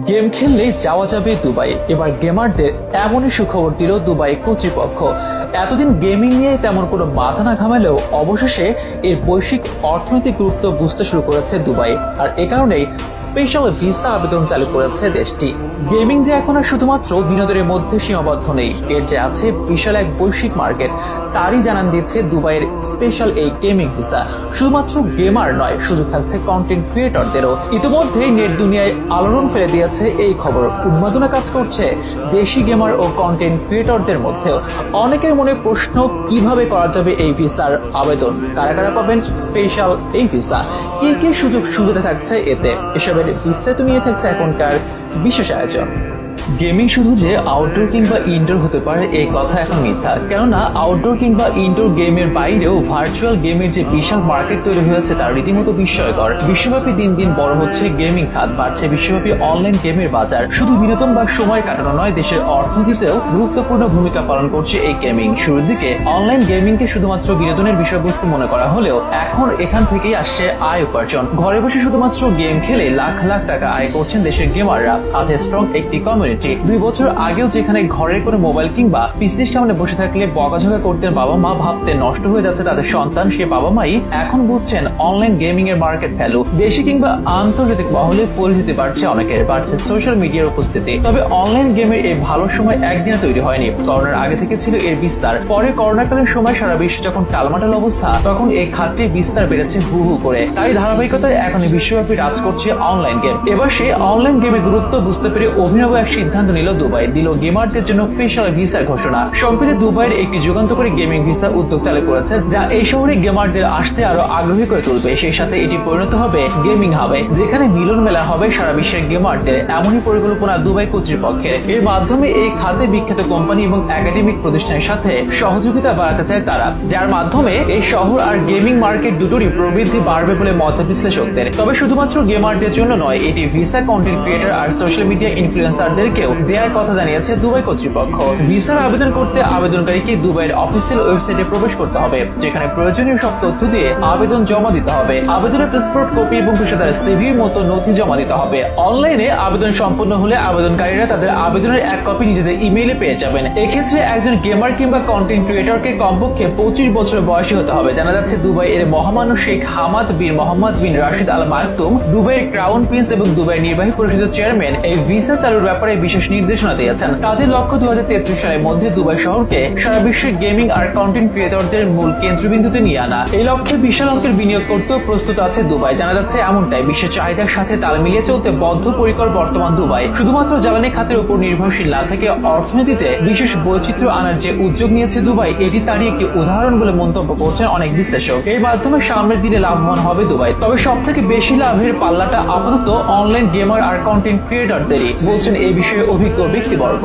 Game খেললেই যাওয়া যাবে Dubai. এবার গেমারদের এমনই সুখবর দিল দুবাই কর্তৃপক্ষ। এতদিন গেমিং নিয়ে তেমন কোনো মাথা না ঘামালেও অবশেষে এর বৈশ্বিক অর্থনৈতিক গুরুত্ব বুঝতে শুরু করেছে দুবাই, আর এ কারণেই স্পেশাল ভিসা আবেদন চালু করেছে দেশটি। গেমিং যে এখন আর শুধুমাত্র বিনোদনের মধ্যে সীমাবদ্ধ নেই, এর যে আছে বিশাল এক বৈশ্বিক মার্কেট, তারই জানান দিচ্ছে দুবাইয়ের স্পেশাল এই গেমিং ভিসা। শুধুমাত্র গেমার নয়, সুযোগ থাকছে কন্টেন্ট ক্রিয়েটরদেরও। ইতিমধ্যেই নেট দুনিয়ায় আলোড়ন ফেলে দিয়েছে এই খবর। উন্মাদনা কাজ করছে দেশি গেমার ও কন্টেন্ট ক্রিয়েটরদের মধ্যেও। অনেকের মনে প্রশ্ন, কিভাবে করা যাবে এই ভিসার আবেদন, কারা কারা পাবেন স্পেশাল এই ভিসা, কি কি সুযোগ সুবিধা থাকছে এতে, এসবের বিস্তারিত নিয়ে থাকছে এখনকার বিশেষ আয়োজন। গেমিং শুধু যে আউটডোর কিংবা ইনডোর হতে পারে এই কথা এখন মিথ্যা, কেননা আউটডোর কিংবা ইনডোর গেমের বাইরেও ভার্চুয়াল গেমের যে বিশাল মার্কেট তৈরি হয়েছে তা রীতিমতো বিস্ময়কর। বিশ্বব্যাপী দিন দিন বড় হচ্ছে গেমিং খাত, বাড়ছে বিশ্বব্যাপী অনলাইন গেমের বাজার। শুধু বিনোদন বা সময় কাটানো নয়, দেশের অর্থনীতিতেও গুরুত্বপূর্ণ ভূমিকা পালন করছে এই গেমিং। শুরুর দিকে অনলাইন গেমিংকে শুধুমাত্র বিনোদনের বিষয়বস্তু মনে করা হলেও এখন এখান থেকেই আসছে আয় উপার্জন। ঘরে বসে শুধুমাত্র গেম খেলে লাখ লাখ টাকা আয় করছেন দেশের গেমাররা। হাতে স্ট্রং একটি কমিউনিটি। 2 বছর আগেও যেখানে ঘরের কোনো মোবাইল কিংবা পিসির সামনে বসে থাকলে বকাঝকা করতেন বাবা মা, ভাবতে নষ্ট হয়ে যাচ্ছে তাদের সন্তান, সে বাবা মাই এখন বুঝছেন অনলাইন গেমিং এর মার্কেট ভ্যালু। দেশি কিংবা আন্তর্জাতিক মহলে পরিচিতি বাড়ছে অনেকের, বাড়ছে সোশ্যাল মিডিয়ার উপস্থিতি। তবে অনলাইন গেমের এই ভালো সময় একদিনে তৈরি হয়নি। করোনার আগে থেকে ছিল এর বিস্তার। পরে করোনাকালীন সময় সারা বিশ্ব যখন টালমাটাল অবস্থা, তখন এই খাতটির বিস্তার বেড়েছে হু হু করে। তাই ধারাবাহিকতায় এখন বিশ্বব্যাপী রাজ করছে অনলাইন গেম। এবার সেই অনলাইন গেমের গুরুত্ব বুঝতে পেরে অভিনব এক সিদ্ধান্ত নিল দুবাই, দিল গেমারদের জন্য স্পেশাল ভিসার ঘোষণা। সম্প্রতি দুবাইয়ের একটি যুগান্তকারী গেমিং ভিসা উদ্যোগ চালু করেছে, যা এই শহরে গেমারদের আসতে আরো আগ্রহী করে তুলবে। সেই সাথে এটি পরিণত হবে গেমিং হাবে, যেখানে মিলন মেলা হবে সারা বিশ্বের গেমারদের। এমনই পরিকল্পনা দুবাই কর্তৃপক্ষের। এর মাধ্যমে এই খাতে বিখ্যাত কোম্পানি এবং একাডেমিক প্রতিষ্ঠানের সাথে সহযোগিতা বাড়াতে চায় তারা, যার মাধ্যমে এই শহর আর গেমিং মার্কেট দুটোরই প্রবৃদ্ধি বাড়বে বলে মত বিশ্লেষকদের। তবে শুধুমাত্র গেমারদের জন্য নয়, এটি ভিসা কন্টেন্ট ক্রিয়েটর আর সোশ্যাল মিডিয়া ইনফ্লুয়েন্সারদেরকেও দেওয়ার কথা জানিয়েছে দুবাই কর্তৃপক্ষ। ভিসার আবেদন করতে আবেদনকারীকে দুবাইয়ের অফিসিয়াল ওয়েবসাইটে প্রবেশ করতে হবে, যেখানে প্রয়োজনীয় সব তথ্য দিয়ে আবেদন জমা দিতে হবে। আবেদনের পাসপোর্ট কপি এবং পেশাদার সিভির মতো নথি জমা দিতে হবে। অনলাইনে আবেদন সম্পন্ন হলে আবেদনকারীরা তাদের আবেদনের এক কপি নিজেদের ইমেইলে পেয়ে যাবেন। এক্ষেত্রে একজন গেমার কিংবা কন্টেন্ট ক্রিয়েটরকে কমপক্ষে 25 বছর বয়সী হতে হবে। জানা যাচ্ছে দুবাই এর মহামান্য শেখ হামাদ বিন মোহাম্মদ বিন রাশিদ আল মাকতুম, দুবাইয়ের ক্রাউন প্রিন্স এবং দুবাইয়ের নির্বাহী পরিষদের চেয়ারম্যান এই ভিসা চালুর ব্যাপারে বিশেষ নির্দেশনা দিয়েছেন। তাদের লক্ষ্য 2033 সালের মধ্যে দুবাই শহরকে সারা বিশ্বের গেমিং আর কন্টেন্ট ক্রিয়েটরদের মূল কেন্দ্রবিন্দুতে নিয়ে আনা। এই লক্ষ্যে বিশাল অঙ্কের বিনিয়োগ করতেও প্রস্তুত আছে দুবাই। জানা যাচ্ছে এমনটাই বিশ্বের চাহিদার সাথে তাল মিলিয়ে চলতে বদ্ধপরিকর বর্তমান দুবাই। শুধুমাত্র জ্বালানি খাতের উপর নির্ভরশীল না থেকে অর্থনীতিতে বিশেষ বৈচিত্র্য আনার যে উদ্যোগ নিয়েছে দুবাই, এটি তারই একটি উদাহরণ বলে মন্তব্য করছেন অনেক বিশ্লেষক। এর মাধ্যমে সামনের দিনে লাভবান হবে দুবাই। তবে সব থেকে বেশি লাভের পাল্লাটা আপাতত অনলাইন গেমার আর কন্টেন্ট ক্রিয়েটরদেরই, বলছেন এই বিষয়ে অভিজ্ঞ ব্যক্তিবর্গ।